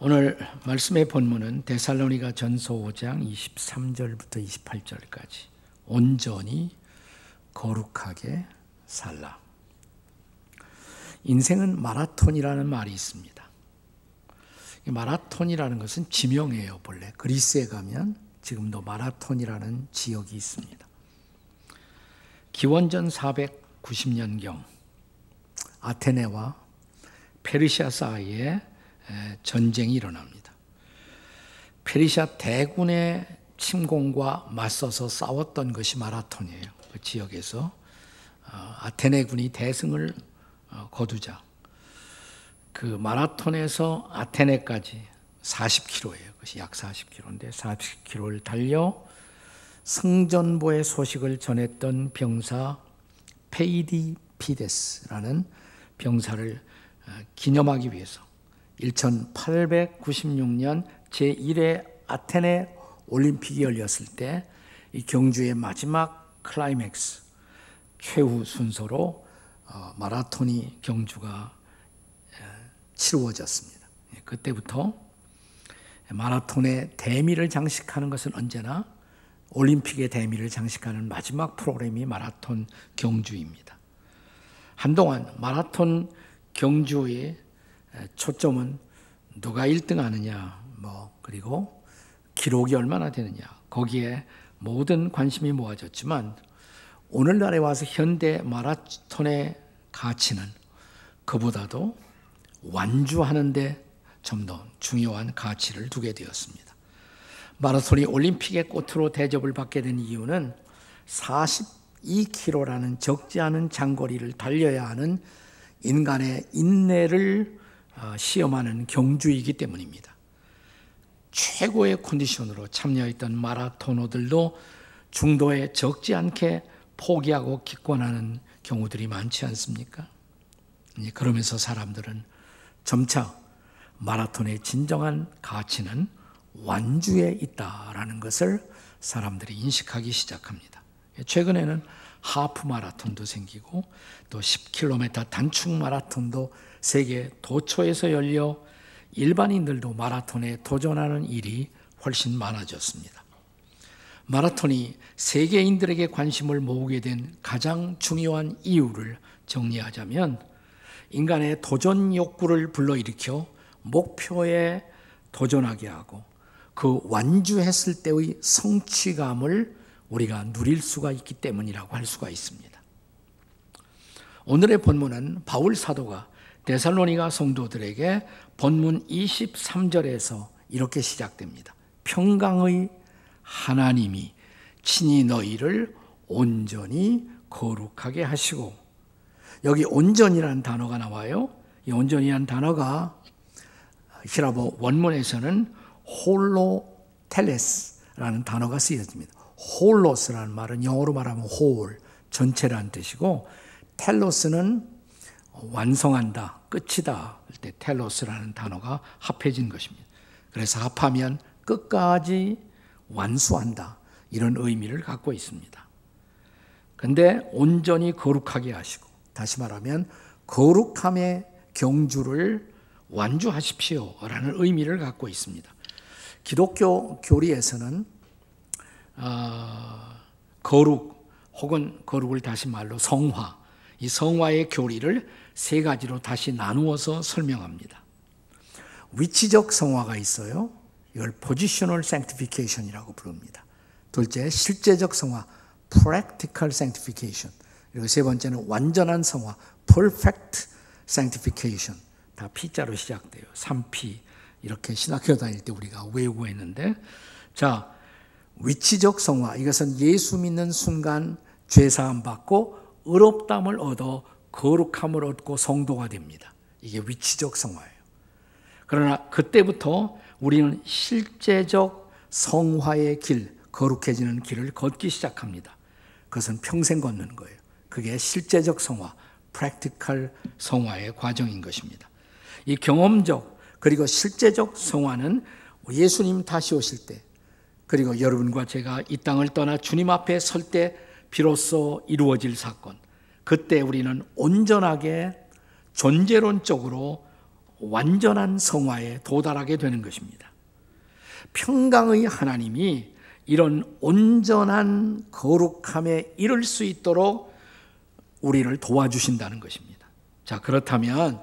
오늘 말씀의 본문은 데살로니가 전서 5장 23절부터 28절까지 온전히 거룩하게 살라. 인생은 마라톤이라는 말이 있습니다. 이 마라톤이라는 것은 지명이에요. 본래 그리스에 가면 지금도 마라톤이라는 지역이 있습니다. 기원전 490년경 아테네와 페르시아 사이에 전쟁이 일어납니다. 페르시아 대군의 침공과 맞서서 싸웠던 것이 마라톤이에요. 그 지역에서 아테네군이 대승을 거두자 그 마라톤에서 아테네까지 40km예요. 그것이 약 40km인데 40km를 달려 승전보의 소식을 전했던 병사 페이디피데스라는 병사를 기념하기 위해서 1896년 제1회 아테네 올림픽이 열렸을 때 이 경주의 마지막 클라이맥스 최후 순서로 마라톤이 경주가 치루어졌습니다. 그때부터 마라톤의 대미를 장식하는 것은 언제나 올림픽의 대미를 장식하는 마지막 프로그램이 마라톤 경주입니다. 한동안 마라톤 경주의 초점은 누가 1등 하느냐, 그리고 기록이 얼마나 되느냐, 거기에 모든 관심이 모아졌지만 오늘날에 와서 현대 마라톤의 가치는 그보다도 완주하는 데 좀 더 중요한 가치를 두게 되었습니다. 마라톤이 올림픽의 꽃으로 대접을 받게 된 이유는 42km라는 적지 않은 장거리를 달려야 하는 인간의 인내를 시험하는 경주이기 때문입니다. 최고의 컨디션으로 참여했던 마라토너들도 중도에 적지 않게 포기하고 기권하는 경우들이 많지 않습니까? 그러면서 사람들은 점차 마라톤의 진정한 가치는 완주에 있다라는 것을 사람들이 인식하기 시작합니다. 최근에는 하프 마라톤도 생기고 또 10km 단축 마라톤도 세계 도처에서 열려 일반인들도 마라톤에 도전하는 일이 훨씬 많아졌습니다. 마라톤이 세계인들에게 관심을 모으게 된 가장 중요한 이유를 정리하자면 인간의 도전 욕구를 불러일으켜 목표에 도전하게 하고 그 완주했을 때의 성취감을 우리가 누릴 수가 있기 때문이라고 할 수가 있습니다. 오늘의 본문은 바울 사도가 데살로니가 성도들에게 본문 23절에서 이렇게 시작됩니다. 평강의 하나님이 친히 너희를 온전히 거룩하게 하시고, 여기 온전이라는 단어가 나와요. 이 온전이라는 단어가 히라보 원문에서는 홀로텔레스라는 단어가 쓰여집니다. 홀로스라는 말은 영어로 말하면 홀, 전체라는 뜻이고, 텔로스는 완성한다, 끝이다 할 때 텔로스라는 단어가 합해진 것입니다. 그래서 합하면 끝까지 완수한다, 이런 의미를 갖고 있습니다. 그런데 온전히 거룩하게 하시고, 다시 말하면 거룩함의 경주를 완주하십시오 라는 의미를 갖고 있습니다. 기독교 교리에서는 거룩 혹은 거룩을 다시 말로 성화, 이 성화의 교리를 세 가지로 다시 나누어서 설명합니다. 위치적 성화가 있어요. 이걸 positional sanctification이라고 부릅니다. 둘째, 실제적 성화, practical sanctification. 그리고 세 번째는 완전한 성화, perfect sanctification. 다 P자로 시작돼요. 3P. 이렇게 신학교 다닐 때 우리가 외우고 했는데, 자, 위치적 성화, 이것은 예수 믿는 순간 죄사함 받고 의롭다함을 얻어 거룩함을 얻고 성도가 됩니다. 이게 위치적 성화예요. 그러나 그때부터 우리는 실제적 성화의 길, 거룩해지는 길을 걷기 시작합니다. 그것은 평생 걷는 거예요. 그게 실제적 성화, practical 성화의 과정인 것입니다. 이 경험적 그리고 실제적 성화는 예수님 다시 오실 때, 그리고 여러분과 제가 이 땅을 떠나 주님 앞에 설 때 비로소 이루어질 사건, 그때 우리는 온전하게 존재론적으로 완전한 성화에 도달하게 되는 것입니다. 평강의 하나님이 이런 온전한 거룩함에 이를 수 있도록 우리를 도와주신다는 것입니다. 자, 그렇다면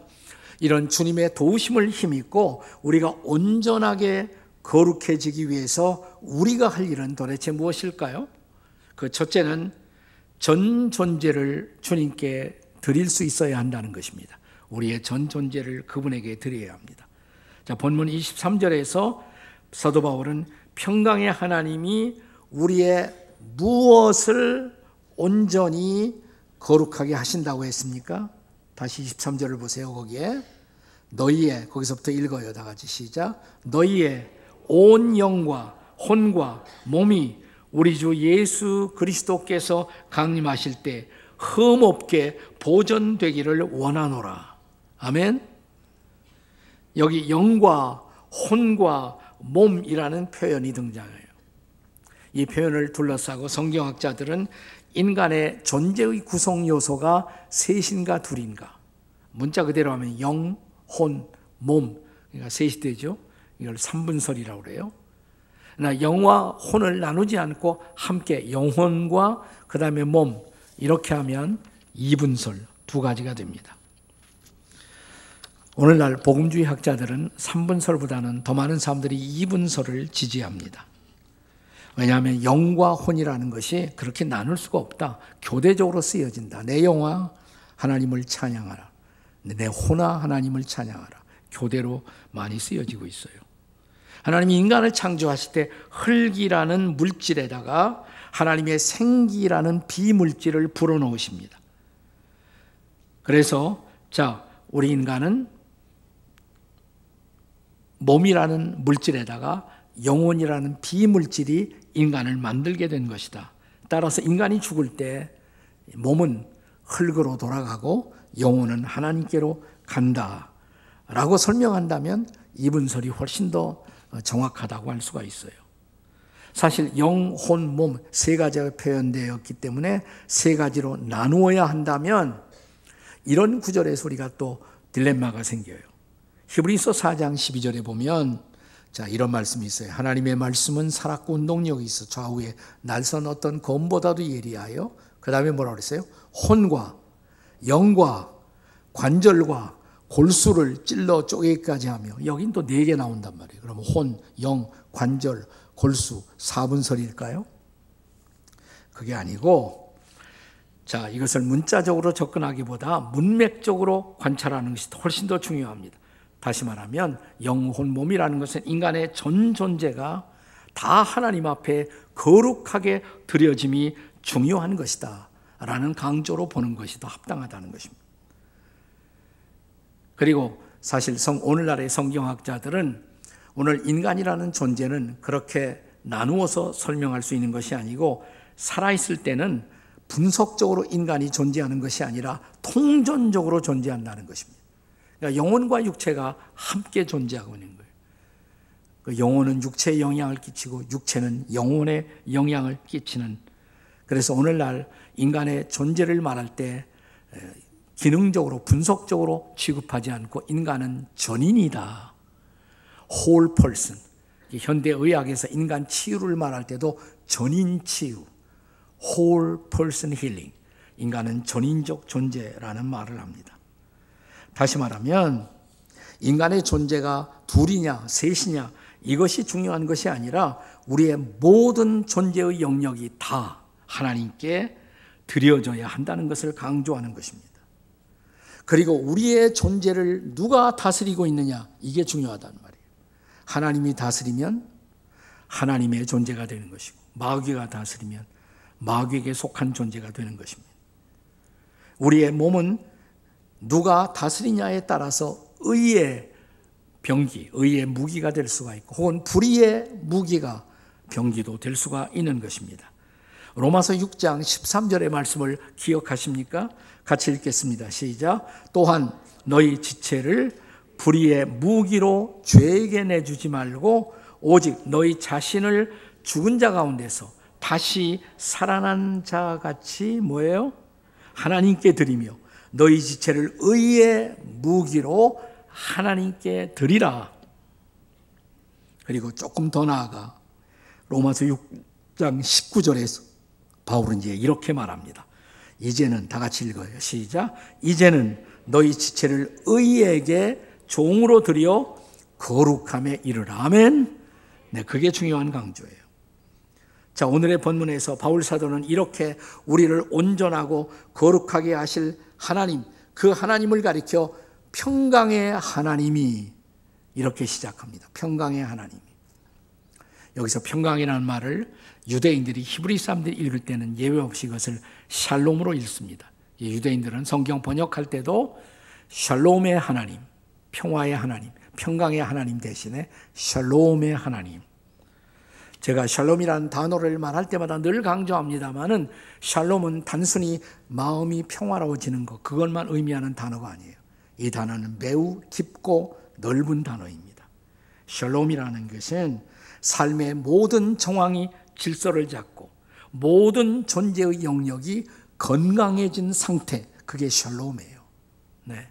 이런 주님의 도우심을 힘입고 우리가 온전하게 거룩해지기 위해서 우리가 할 일은 도대체 무엇일까요? 그 첫째는 전 존재를 주님께 드릴 수 있어야 한다는 것입니다. 우리의 전 존재를 그분에게 드려야 합니다. 자, 본문 23절에서 사도 바울은 평강의 하나님이 우리의 무엇을 온전히 거룩하게 하신다고 했습니까? 다시 23절을 보세요. 거기에 너희의, 거기서부터 읽어요. 다 같이 시작. 너희의 온 영과 혼과 몸이 우리 주 예수 그리스도께서 강림하실 때 흠없게 보존되기를 원하노라. 아멘. 여기 영과 혼과 몸이라는 표현이 등장해요. 이 표현을 둘러싸고 성경학자들은 인간의 존재의 구성 요소가 셋인가 둘인가, 문자 그대로 하면 영, 혼, 몸, 그러니까 셋이 되죠. 이걸 삼분설이라고 그래요. 그러나 영과 혼을 나누지 않고 함께 영혼과 그 다음에 몸, 이렇게 하면 이분설, 두 가지가 됩니다. 오늘날 복음주의 학자들은 삼분설보다는 더 많은 사람들이 이분설을 지지합니다. 왜냐하면 영과 혼이라는 것이 그렇게 나눌 수가 없다. 교대적으로 쓰여진다. 내 영아 하나님을 찬양하라, 내 혼아 하나님을 찬양하라. 교대로 많이 쓰여지고 있어요. 하나님이 인간을 창조하실 때 흙이라는 물질에다가 하나님의 생기라는 비물질을 불어넣으십니다. 그래서 자, 우리 인간은 몸이라는 물질에다가 영혼이라는 비물질이 인간을 만들게 된 것이다. 따라서 인간이 죽을 때 몸은 흙으로 돌아가고 영혼은 하나님께로 간다 라고 설명한다면 이분설이 훨씬 더 정확하다고 할 수가 있어요. 사실 영, 혼, 몸 세 가지가 표현되었기 때문에 세 가지로 나누어야 한다면 이런 구절에서 우리가 또 딜레마가 생겨요. 히브리서 4장 12절에 보면 자, 이런 말씀이 있어요. 하나님의 말씀은 살았고 운동력이 있어 좌우에 날선 어떤 검보다도 예리하여, 그 다음에 뭐라고 그랬어요? 혼과 영과 관절과 골수를 찔러 쪼개기까지 하며, 여긴 또 4개 나온단 말이에요. 그러면 혼, 영, 관절, 골수 4분설일까요? 그게 아니고, 자, 이것을 문자적으로 접근하기보다 문맥적으로 관찰하는 것이 훨씬 더 중요합니다. 다시 말하면 영혼 몸이라는 것은 인간의 전 존재가 다 하나님 앞에 거룩하게 드려짐이 중요한 것이다 라는 강조로 보는 것이 더 합당하다는 것입니다. 그리고 사실 오늘날의 성경학자들은 오늘 인간이라는 존재는 그렇게 나누어서 설명할 수 있는 것이 아니고, 살아있을 때는 분석적으로 인간이 존재하는 것이 아니라 통전적으로 존재한다는 것입니다. 그러니까 영혼과 육체가 함께 존재하고 있는 거예요. 그 영혼은 육체에 영향을 끼치고 육체는 영혼에 영향을 끼치는, 그래서 오늘날 인간의 존재를 말할 때 기능적으로 분석적으로 취급하지 않고 인간은 전인이다, whole person. 현대의학에서 인간 치유를 말할 때도 전인 치유, whole person healing, 인간은 전인적 존재라는 말을 합니다. 다시 말하면 인간의 존재가 둘이냐 셋이냐 이것이 중요한 것이 아니라 우리의 모든 존재의 영역이 다 하나님께 드려져야 한다는 것을 강조하는 것입니다. 그리고 우리의 존재를 누가 다스리고 있느냐, 이게 중요하다는 말이에요. 하나님이 다스리면 하나님의 존재가 되는 것이고, 마귀가 다스리면 마귀에게 속한 존재가 되는 것입니다. 우리의 몸은 누가 다스리냐에 따라서 의의 병기, 의의 무기가 될 수가 있고, 혹은 불의의 무기가 병기도 될 수가 있는 것입니다. 로마서 6장 13절의 말씀을 기억하십니까? 같이 읽겠습니다. 시작. 또한 너희 지체를 불의의 무기로 죄에게 내주지 말고 오직 너희 자신을 죽은 자 가운데서 다시 살아난 자 같이 뭐예요? 하나님께 드리며 너희 지체를 의의 무기로 하나님께 드리라. 그리고 조금 더 나아가 로마서 6장 19절에서 바울은 이제 이렇게 말합니다. 이제는 다 같이 읽어요. 시작. 이제는 너희 지체를 의에게 종으로 드려 거룩함에 이르라. 아멘. 네, 그게 중요한 강조예요. 자, 오늘의 본문에서 바울 사도는 이렇게 우리를 온전하고 거룩하게 하실 하나님, 그 하나님을 가리켜 평강의 하나님이 이렇게 시작합니다. 평강의 하나님이. 여기서 평강이라는 말을 유대인들이 히브리 사람들이 읽을 때는 예외 없이 이것을 샬롬으로 읽습니다. 유대인들은 성경 번역할 때도 샬롬의 하나님, 평화의 하나님, 평강의 하나님 대신에 샬롬의 하나님. 제가 샬롬이라는 단어를 말할 때마다 늘 강조합니다만은 샬롬은 단순히 마음이 평화로워지는 것, 그것만 의미하는 단어가 아니에요. 이 단어는 매우 깊고 넓은 단어입니다. 샬롬이라는 것은 삶의 모든 정황이 질서를 잡고 모든 존재의 영역이 건강해진 상태, 그게 샬롬이에요. 네.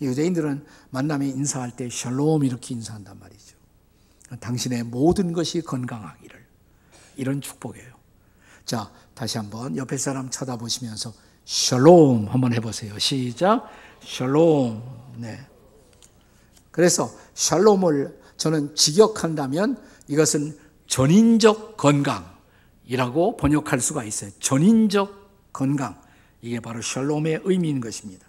유대인들은 만남에 인사할 때 샬롬 이렇게 인사한단 말이죠. 당신의 모든 것이 건강하기를, 이런 축복이에요. 자, 다시 한번 옆에 사람 쳐다보시면서 샬롬 한번 해보세요. 시작. 샬롬. 네. 그래서 샬롬을 저는 직역한다면 이것은 전인적 건강이라고 번역할 수가 있어요. 전인적 건강. 이게 바로 샬롬의 의미인 것입니다.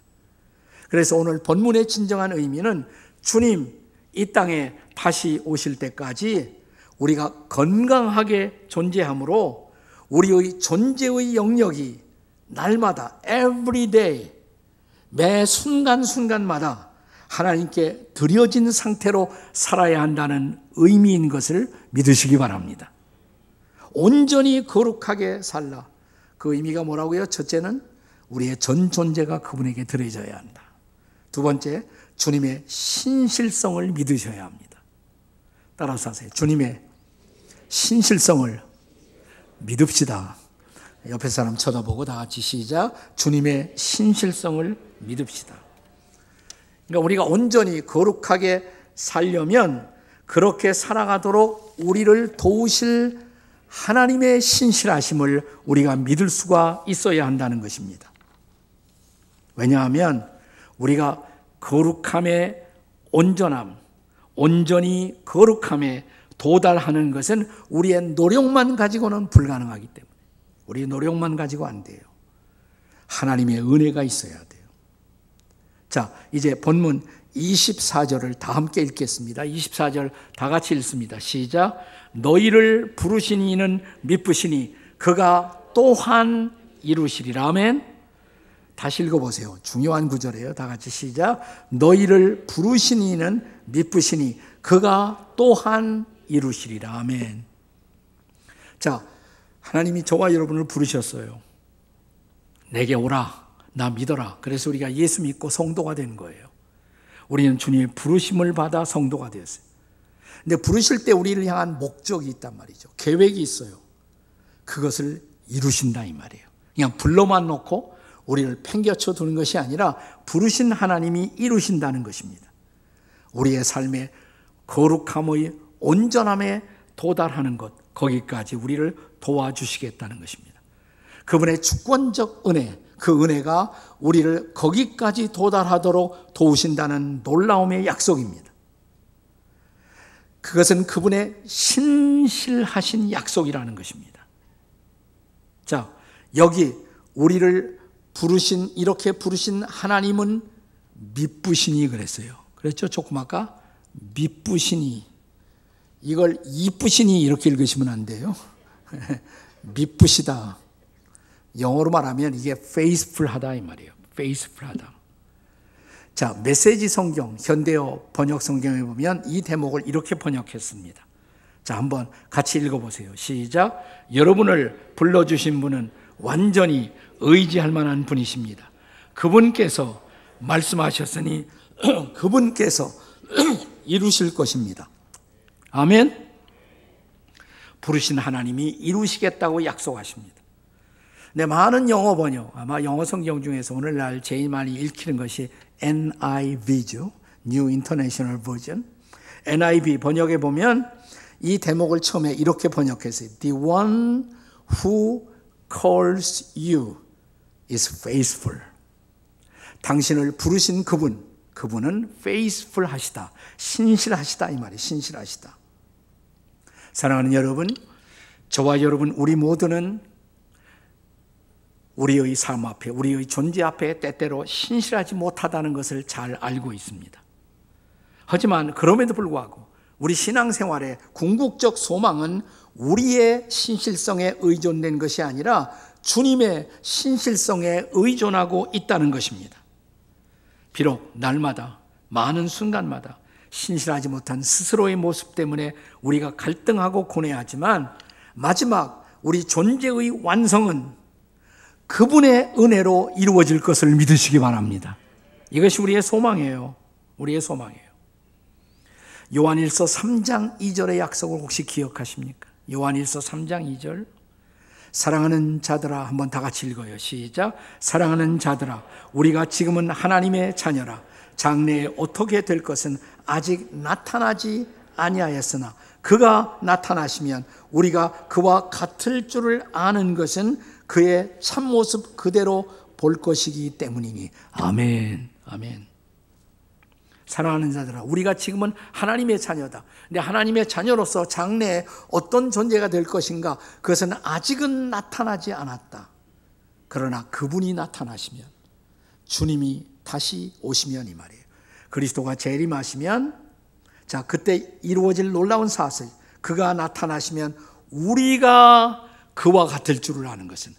그래서 오늘 본문의 진정한 의미는 주님 이 땅에 다시 오실 때까지 우리가 건강하게 존재하므로 우리의 존재의 영역이 날마다 every day, 매 순간순간마다 하나님께 드려진 상태로 살아야 한다는 의미인 것을 믿으시기 바랍니다. 온전히 거룩하게 살라. 그 의미가 뭐라고요? 첫째는 우리의 전 존재가 그분에게 드려져야 한다. 두 번째, 주님의 신실성을 믿으셔야 합니다. 따라서 하세요. 주님의 신실성을 믿읍시다. 옆에 사람 쳐다보고 다 같이 시작. 주님의 신실성을 믿읍시다. 그러니까 우리가 온전히 거룩하게 살려면 그렇게 살아가도록 우리를 도우실 하나님의 신실하심을 우리가 믿을 수가 있어야 한다는 것입니다. 왜냐하면 우리가 거룩함의 온전함, 온전히 거룩함에 도달하는 것은 우리의 노력만 가지고는 불가능하기 때문에, 우리의 노력만 가지고 안 돼요. 하나님의 은혜가 있어야 돼요. 자, 이제 본문 24절을 다 함께 읽겠습니다. 24절 다 같이 읽습니다. 시작. 너희를 부르신 이는 미쁘시니 그가 또한 이루시리라. 아멘. 다시 읽어보세요. 중요한 구절이에요. 다 같이 시작. 너희를 부르신 이는 미쁘시니 그가 또한 이루시리라. 아멘. 자, 하나님이 저와 여러분을 부르셨어요. 내게 오라. 나 믿어라. 그래서 우리가 예수 믿고 성도가 된 거예요. 우리는 주님의 부르심을 받아 성도가 되었어요. 근데 부르실 때 우리를 향한 목적이 있단 말이죠. 계획이 있어요. 그것을 이루신다 이 말이에요. 그냥 불러만 놓고 우리를 팽겨쳐 두는 것이 아니라 부르신 하나님이 이루신다는 것입니다. 우리의 삶의 거룩함의 온전함에 도달하는 것, 거기까지 우리를 도와주시겠다는 것입니다. 그분의 주권적 은혜, 그 은혜가 우리를 거기까지 도달하도록 도우신다는 놀라움의 약속입니다. 그것은 그분의 신실하신 약속이라는 것입니다. 자, 여기 우리를 이렇게 부르신 하나님은 미쁘시니 그랬어요. 그랬죠? 조금 아까 미쁘시니, 이걸 이쁘시니 이렇게 읽으시면 안 돼요. 미쁘시다. 영어로 말하면 이게 faithful하다 이 말이에요. faithful하다. 자, 메시지 성경, 현대어 번역 성경에 보면 이 대목을 이렇게 번역했습니다. 자, 한번 같이 읽어보세요. 시작. 여러분을 불러주신 분은 완전히 의지할 만한 분이십니다. 그분께서 말씀하셨으니 그분께서 이루실 것입니다. 아멘. 부르신 하나님이 이루시겠다고 약속하십니다. 네, 많은 영어 번역, 아마 영어 성경 중에서 오늘날 제일 많이 읽히는 것이 NIV죠. New International Version. NIV 번역에 보면 이 대목을 처음에 이렇게 번역했어요. The one who calls you is faithful. 당신을 부르신 그분은 faithful 하시다. 신실하시다 이 말이 신실하시다. 사랑하는 여러분, 저와 여러분 우리 모두는 우리의 삶 앞에, 우리의 존재 앞에 때때로 신실하지 못하다는 것을 잘 알고 있습니다. 하지만 그럼에도 불구하고 우리 신앙생활의 궁극적 소망은 우리의 신실성에 의존된 것이 아니라 주님의 신실성에 의존하고 있다는 것입니다. 비록 날마다 많은 순간마다 신실하지 못한 스스로의 모습 때문에 우리가 갈등하고 고뇌하지만 마지막 우리 존재의 완성은 그분의 은혜로 이루어질 것을 믿으시기 바랍니다. 이것이 우리의 소망이에요. 우리의 소망이에요. 요한일서 3장 2절의 약속을 혹시 기억하십니까? 요한일서 3장 2절. 사랑하는 자들아, 한번 다 같이 읽어요. 시작. 사랑하는 자들아, 우리가 지금은 하나님의 자녀라. 장래에 어떻게 될 것은 아직 나타나지 아니하였으나 그가 나타나시면 우리가 그와 같을 줄을 아는 것은 그의 참모습 그대로 볼 것이기 때문이니. 아멘. 아멘. 사랑하는 자들아, 우리가 지금은 하나님의 자녀다. 근데 하나님의 자녀로서 장래에 어떤 존재가 될 것인가, 그것은 아직은 나타나지 않았다. 그러나 그분이 나타나시면, 주님이 다시 오시면 이 말이에요. 그리스도가 재림하시면, 자, 그때 이루어질 놀라운 사실, 그가 나타나시면 우리가 그와 같을 줄을 아는 것은,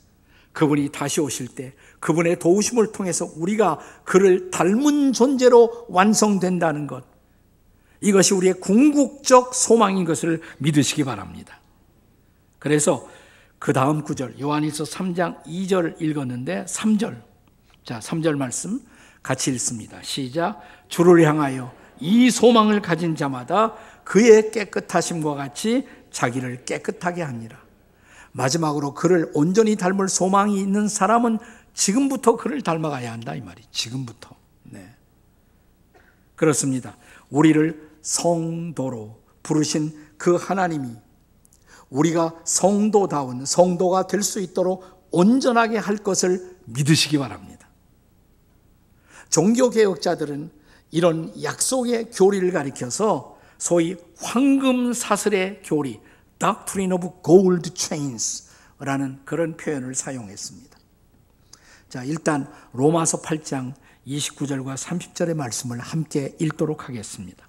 그분이 다시 오실 때 그분의 도우심을 통해서 우리가 그를 닮은 존재로 완성된다는 것, 이것이 우리의 궁극적 소망인 것을 믿으시기 바랍니다. 그래서 그 다음 구절, 요한일서 3장 2절 읽었는데 3절, 자 3절 말씀 같이 읽습니다. 시작. 주를 향하여 이 소망을 가진 자마다 그의 깨끗하심과 같이 자기를 깨끗하게 하니라. 마지막으로 그를 온전히 닮을 소망이 있는 사람은 지금부터 그를 닮아가야 한다 이 말이. 지금부터. 네. 그렇습니다. 우리를 성도로 부르신 그 하나님이 우리가 성도다운 성도가 될 수 있도록 온전하게 할 것을 믿으시기 바랍니다. 종교개혁자들은 이런 약속의 교리를 가리켜서 소위 황금사슬의 교리, Doctrine of Gold Chains라는 그런 표현을 사용했습니다. 자, 일단 로마서 8장 29절과 30절의 말씀을 함께 읽도록 하겠습니다.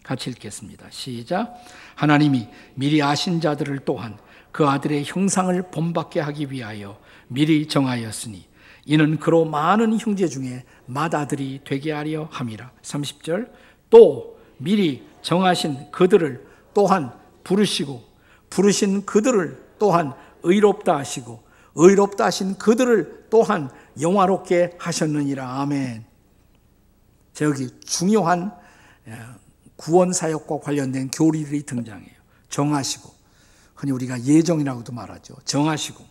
같이 읽겠습니다. 시작. 하나님이 미리 아신 자들을 또한 그 아들의 형상을 본받게 하기 위하여 미리 정하였으니 이는 그로 많은 형제 중에 맏아들이 되게 하려 함이라. 30절. 또 미리 정하신 그들을 또한 부르시고 부르신 그들을 또한 의롭다 하시고 의롭다 하신 그들을 또한 영화롭게 하셨느니라. 아멘. 여기 중요한 구원사역과 관련된 교리들이 등장해요. 정하시고, 흔히 우리가 예정이라고도 말하죠. 정하시고,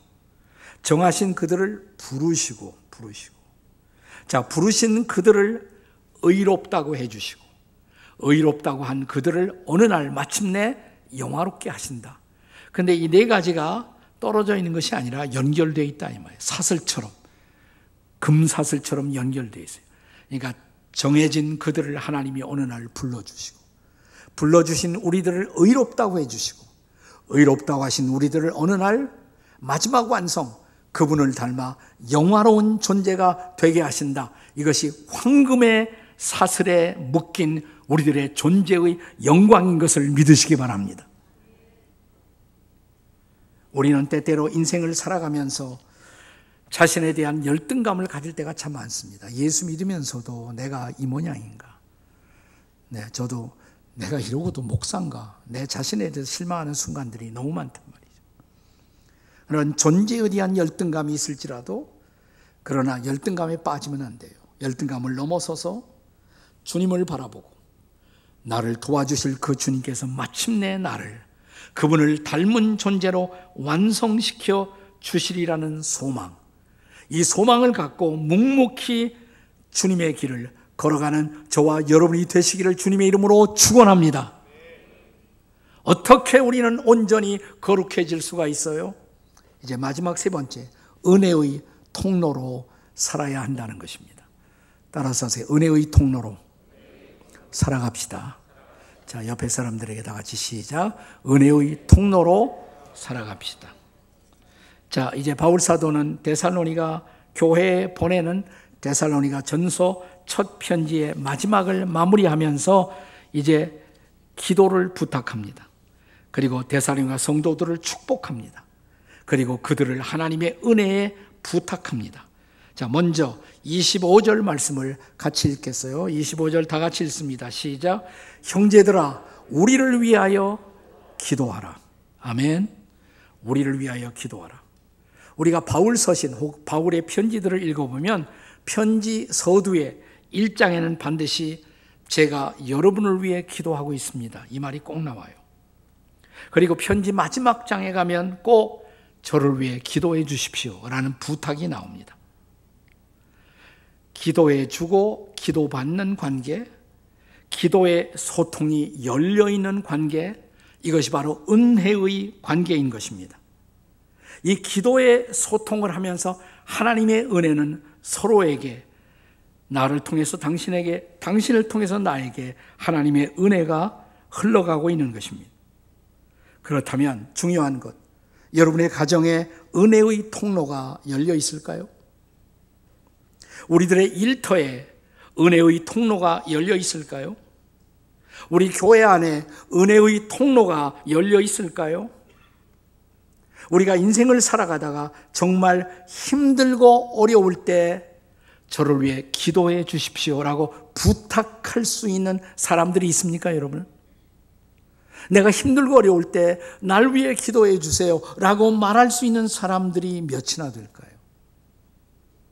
정하신 그들을 부르시고. 자, 부르신 그들을 의롭다고 해주시고, 의롭다고 한 그들을 어느 날 마침내 영화롭게 하신다. 근데 이 네 가지가 떨어져 있는 것이 아니라 연결되어 있다 이 말이에요. 사슬처럼, 금사슬처럼 연결되어 있어요. 그러니까 정해진 그들을 하나님이 어느 날 불러주시고, 불러주신 우리들을 의롭다고 해주시고, 의롭다고 하신 우리들을 어느 날 마지막 완성, 그분을 닮아 영화로운 존재가 되게 하신다. 이것이 황금의 사슬에 묶인 우리들의 존재의 영광인 것을 믿으시기 바랍니다. 우리는 때때로 인생을 살아가면서 자신에 대한 열등감을 가질 때가 참 많습니다. 예수 믿으면서도 내가 이 모양인가? 네, 저도 내가 이러고도 목사인가? 내 자신에 대해서 실망하는 순간들이 너무 많단 말이죠. 그런 존재에 대한 열등감이 있을지라도, 그러나 열등감에 빠지면 안 돼요. 열등감을 넘어서서 주님을 바라보고 나를 도와주실 그 주님께서 마침내 나를 그분을 닮은 존재로 완성시켜 주시리라는 소망, 이 소망을 갖고 묵묵히 주님의 길을 걸어가는 저와 여러분이 되시기를 주님의 이름으로 축원합니다. 어떻게 우리는 온전히 거룩해질 수가 있어요? 이제 마지막 세 번째, 은혜의 통로로 살아야 한다는 것입니다. 따라서 하세요. 은혜의 통로로 살아갑시다. 자, 옆에 사람들에게 다 같이 시작. 은혜의 통로로 살아갑시다. 자, 이제 바울 사도는 데살로니가 교회에 보내는 데살로니가 전서 첫 편지의 마지막을 마무리하면서 이제 기도를 부탁합니다. 그리고 데살로니가 성도들을 축복합니다. 그리고 그들을 하나님의 은혜에 부탁합니다. 자, 먼저 25절 말씀을 같이 읽겠어요. 25절 다 같이 읽습니다. 시작. 형제들아, 우리를 위하여 기도하라. 아멘. 우리를 위하여 기도하라. 우리가 바울 서신 혹 바울의 편지들을 읽어보면 편지 서두에 1장에는 반드시 제가 여러분을 위해 기도하고 있습니다, 이 말이 꼭 나와요. 그리고 편지 마지막 장에 가면 꼭 저를 위해 기도해 주십시오 라는 부탁이 나옵니다. 기도해 주고 기도받는 관계, 기도의 소통이 열려있는 관계, 이것이 바로 은혜의 관계인 것입니다. 이 기도의 소통을 하면서 하나님의 은혜는 서로에게, 나를 통해서 당신에게, 당신을 통해서 나에게 하나님의 은혜가 흘러가고 있는 것입니다. 그렇다면 중요한 것, 여러분의 가정에 은혜의 통로가 열려 있을까요? 우리들의 일터에 은혜의 통로가 열려 있을까요? 우리 교회 안에 은혜의 통로가 열려 있을까요? 우리가 인생을 살아가다가 정말 힘들고 어려울 때 저를 위해 기도해 주십시오라고 부탁할 수 있는 사람들이 있습니까, 여러분? 내가 힘들고 어려울 때 날 위해 기도해 주세요라고 말할 수 있는 사람들이 몇이나 될까요?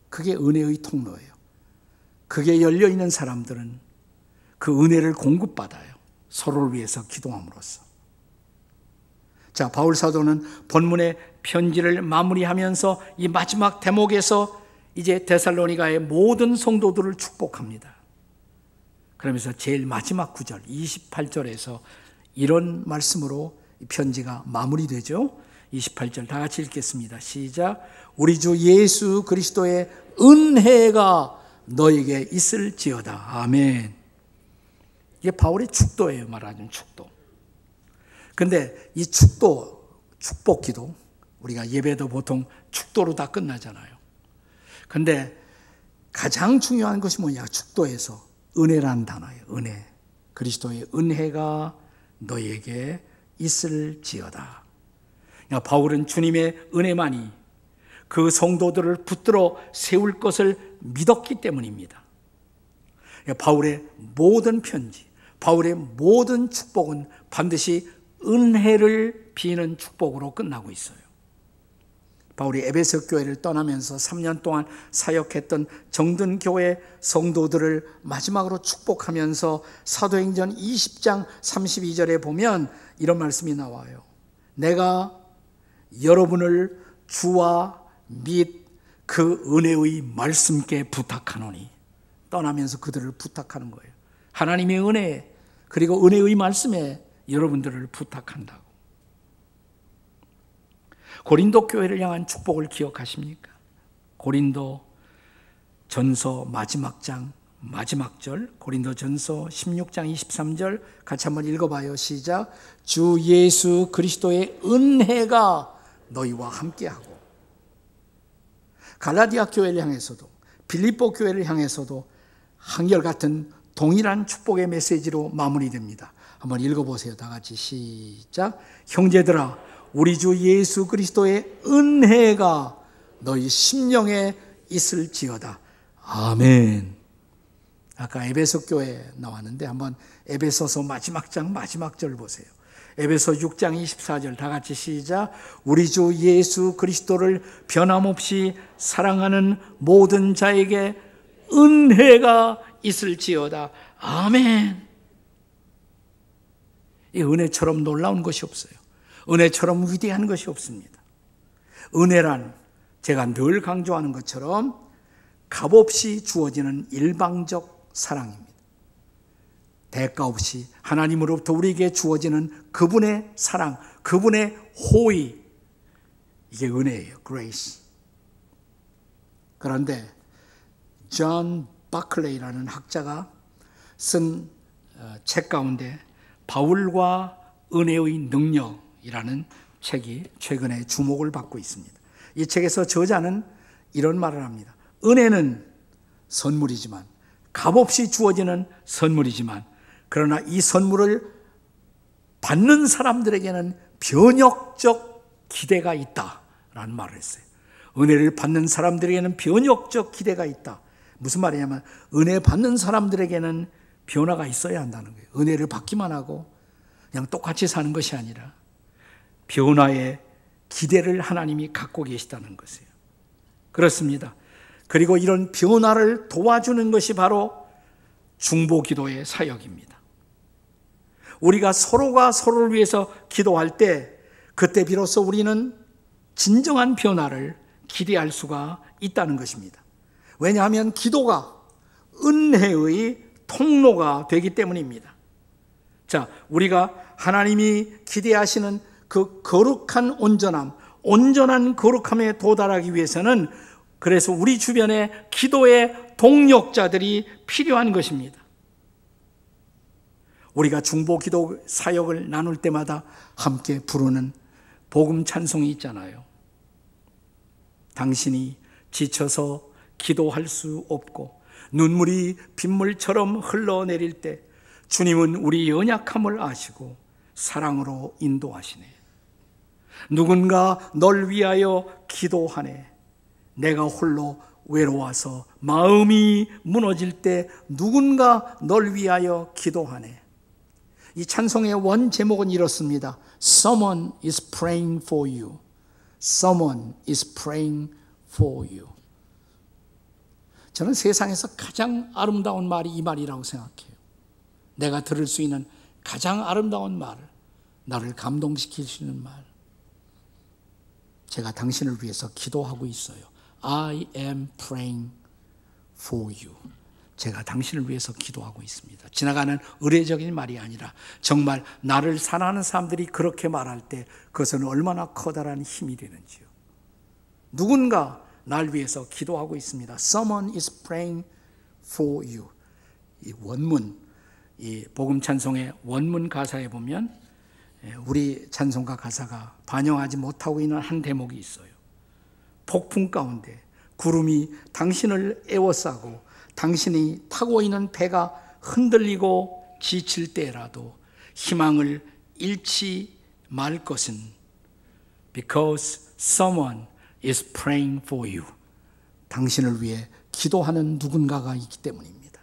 그게 은혜의 통로예요. 그게 열려 있는 사람들은 그 은혜를 공급받아요. 서로를 위해서 기도함으로써. 자, 바울 사도는 본문의 편지를 마무리하면서 이 마지막 대목에서 이제 데살로니가의 모든 성도들을 축복합니다. 그러면서 제일 마지막 구절 28절에서 이런 말씀으로 이 편지가 마무리되죠. 28절 다 같이 읽겠습니다. 시작. 우리 주 예수 그리스도의 은혜가 너에게 있을지어다. 아멘. 이게 바울의 축도예요. 말하자면 축도. 근데 이 축도, 축복기도, 우리가 예배도 보통 축도로 다 끝나잖아요. 근데 가장 중요한 것이 뭐냐? 축도에서 은혜라는 단어예요. 은혜. 그리스도의 은혜가 너에게 있을지어다. 바울은 주님의 은혜만이 그 성도들을 붙들어 세울 것을 믿었기 때문입니다. 바울의 모든 편지, 바울의 모든 축복은 반드시 은혜를 비는 축복으로 끝나고 있어요. 바울이 에베소 교회를 떠나면서 3년 동안 사역했던 정든 교회 성도들을 마지막으로 축복하면서 사도행전 20장 32절에 보면 이런 말씀이 나와요. 내가 여러분을 주와 및 그 은혜의 말씀께 부탁하노니, 떠나면서 그들을 부탁하는 거예요. 하나님의 은혜 그리고 은혜의 말씀에 여러분들을 부탁한다고. 고린도 교회를 향한 축복을 기억하십니까? 고린도 전서 마지막 장 마지막 절, 고린도 전서 16장 23절 같이 한번 읽어봐요. 시작. 주 예수 그리스도의 은혜가 너희와 함께하고. 갈라디아 교회를 향해서도 빌립보 교회를 향해서도 한결같은 동일한 축복의 메시지로 마무리됩니다. 한번 읽어보세요. 다 같이 시작. 형제들아, 우리 주 예수 그리스도의 은혜가 너희 심령에 있을지어다. 아멘. 아까 에베소 교회 나왔는데 한번 에베소서 마지막 장 마지막 절 보세요. 에베소 6장 24절 다 같이 시작. 우리 주 예수 그리스도를 변함없이 사랑하는 모든 자에게 은혜가 있을지어다. 아멘. 이 은혜처럼 놀라운 것이 없어요. 은혜처럼 위대한 것이 없습니다. 은혜란 제가 늘 강조하는 것처럼 값없이 주어지는 일방적 사랑입니다. 대가 없이 하나님으로부터 우리에게 주어지는 그분의 사랑, 그분의 호의, 이게 은혜예요. grace. 그런데 존 바클레이라는 학자가 쓴 책 가운데 바울과 은혜의 능력이라는 책이 최근에 주목을 받고 있습니다. 이 책에서 저자는 이런 말을 합니다. 은혜는 선물이지만, 값없이 주어지는 선물이지만, 그러나 이 선물을 받는 사람들에게는 변혁적 기대가 있다라는 말을 했어요. 은혜를 받는 사람들에게는 변혁적 기대가 있다. 무슨 말이냐면 은혜 받는 사람들에게는 변화가 있어야 한다는 거예요. 은혜를 받기만 하고 그냥 똑같이 사는 것이 아니라 변화의 기대를 하나님이 갖고 계시다는 것이에요. 그렇습니다. 그리고 이런 변화를 도와주는 것이 바로 중보기도의 사역입니다. 우리가 서로가 서로를 위해서 기도할 때 그때 비로소 우리는 진정한 변화를 기대할 수가 있다는 것입니다. 왜냐하면 기도가 은혜의 통로가 되기 때문입니다. 자, 우리가 하나님이 기대하시는 그 거룩한 온전함, 온전한 거룩함에 도달하기 위해서는 그래서 우리 주변에 기도의 동력자들이 필요한 것입니다. 우리가 중보 기도 사역을 나눌 때마다 함께 부르는 복음 찬송이 있잖아요. 당신이 지쳐서 기도할 수 없고 눈물이 빗물처럼 흘러내릴 때 주님은 우리 연약함을 아시고 사랑으로 인도하시네. 누군가 널 위하여 기도하네. 내가 홀로 외로워서 마음이 무너질 때 누군가 널 위하여 기도하네. 이 찬송의 원 제목은 이렇습니다. Someone is praying for you. Someone is praying for you. 저는 세상에서 가장 아름다운 말이 이 말이라고 생각해요. 내가 들을 수 있는 가장 아름다운 말, 나를 감동시킬 수 있는 말. 제가 당신을 위해서 기도하고 있어요. I am praying for you. 제가 당신을 위해서 기도하고 있습니다. 지나가는 의례적인 말이 아니라 정말 나를 사랑하는 사람들이 그렇게 말할 때 그것은 얼마나 커다란 힘이 되는지요. 누군가 날 위해서 기도하고 있습니다. Someone is praying for you. 이 원문, 이 복음 찬송의 원문 가사에 보면 우리 찬송가 가사가 반영하지 못하고 있는 한 대목이 있어요. 폭풍 가운데 구름이 당신을 에워싸고 당신이 타고 있는 배가 흔들리고 지칠 때라도 희망을 잃지 말 것은 because someone is praying for you. 당신을 위해 기도하는 누군가가 있기 때문입니다.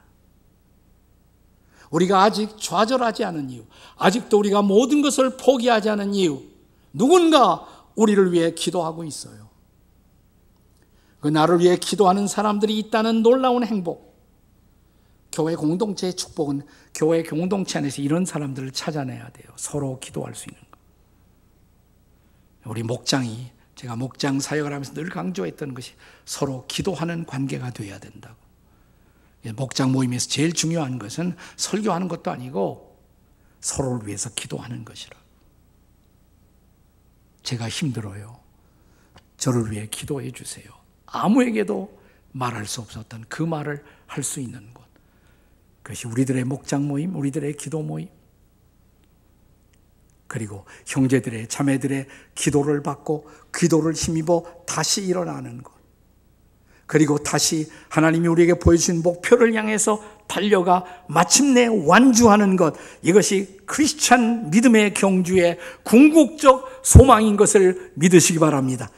우리가 아직 좌절하지 않은 이유, 아직도 우리가 모든 것을 포기하지 않은 이유, 누군가 우리를 위해 기도하고 있어요. 그 나를 위해 기도하는 사람들이 있다는 놀라운 행복. 교회 공동체의 축복은 교회 공동체 안에서 이런 사람들을 찾아내야 돼요. 서로 기도할 수 있는 것. 우리 목장이, 제가 목장 사역을 하면서 늘 강조했던 것이 서로 기도하는 관계가 되어야 된다고. 목장 모임에서 제일 중요한 것은 설교하는 것도 아니고 서로를 위해서 기도하는 것이라. 제가 힘들어요. 저를 위해 기도해 주세요. 아무에게도 말할 수 없었던 그 말을 할 수 있는 것. 그것이 우리들의 목장 모임, 우리들의 기도 모임. 그리고 형제들의, 자매들의 기도를 받고 기도를 힘입어 다시 일어나는 것. 그리고 다시 하나님이 우리에게 보여주신 목표를 향해서 달려가 마침내 완주하는 것. 이것이 크리스찬 믿음의 경주의 궁극적 소망인 것을 믿으시기 바랍니다.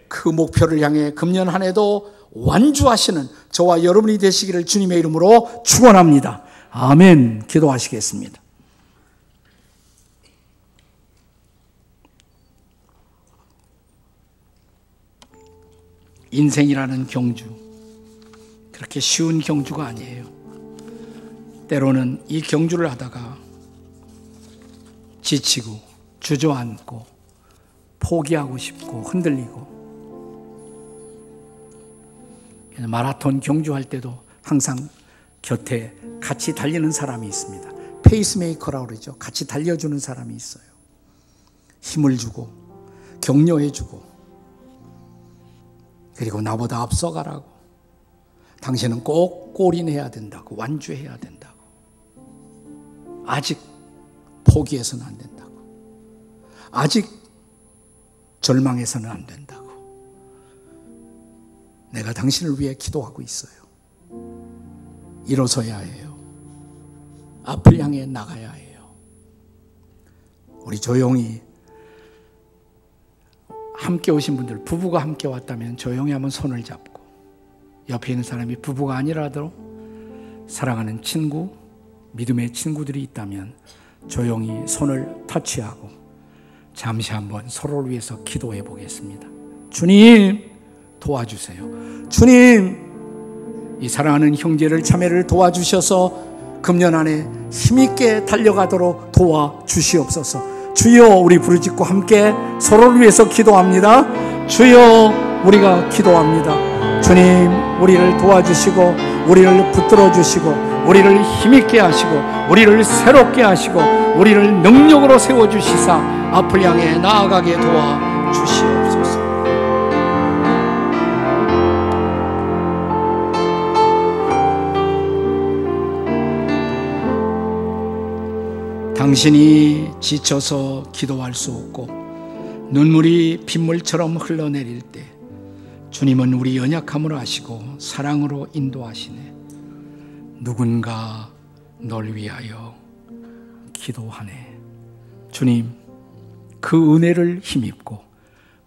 그 목표를 향해 금년 한 해도 완주하시는 저와 여러분이 되시기를 주님의 이름으로 축원합니다. 아멘. 기도하시겠습니다. 인생이라는 경주, 그렇게 쉬운 경주가 아니에요. 때로는 이 경주를 하다가 지치고 주저앉고 포기하고 싶고 흔들리고, 마라톤 경주할 때도 항상 곁에 같이 달리는 사람이 있습니다. 페이스메이커라고 그러죠. 같이 달려주는 사람이 있어요. 힘을 주고 격려해 주고, 그리고 나보다 앞서가라고, 당신은 꼭 골인해야 된다고, 완주해야 된다고, 아직 포기해서는 안 된다고, 아직 절망해서는 안 된다고, 내가 당신을 위해 기도하고 있어요. 일어서야 해요. 앞을 향해 나가야 해요. 우리 조용히 함께 오신 분들, 부부가 함께 왔다면 조용히 한번 손을 잡고, 옆에 있는 사람이 부부가 아니라도 사랑하는 친구, 믿음의 친구들이 있다면 조용히 손을 터치하고 잠시 한번 서로를 위해서 기도해 보겠습니다. 주님, 도와주세요. 주님, 이 사랑하는 형제를 자매를 도와주셔서 금년 안에 힘있게 달려가도록 도와주시옵소서. 주여, 우리 부르짖고 함께 서로를 위해서 기도합니다. 주여, 우리가 기도합니다. 주님, 우리를 도와주시고 우리를 붙들어 주시고 우리를 힘있게 하시고 우리를 새롭게 하시고 우리를 능력으로 세워주시사 앞을 향해 나아가게 도와주시옵소서. 당신이 지쳐서 기도할 수 없고 눈물이 빗물처럼 흘러내릴 때 주님은 우리 연약함을 아시고 사랑으로 인도하시네. 누군가 널 위하여 기도하네. 주님, 그 은혜를 힘입고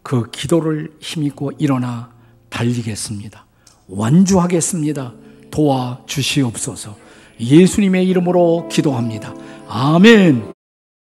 그 기도를 힘입고 일어나 달리겠습니다. 완주하겠습니다. 도와주시옵소서. 예수님의 이름으로 기도합니다. 아멘.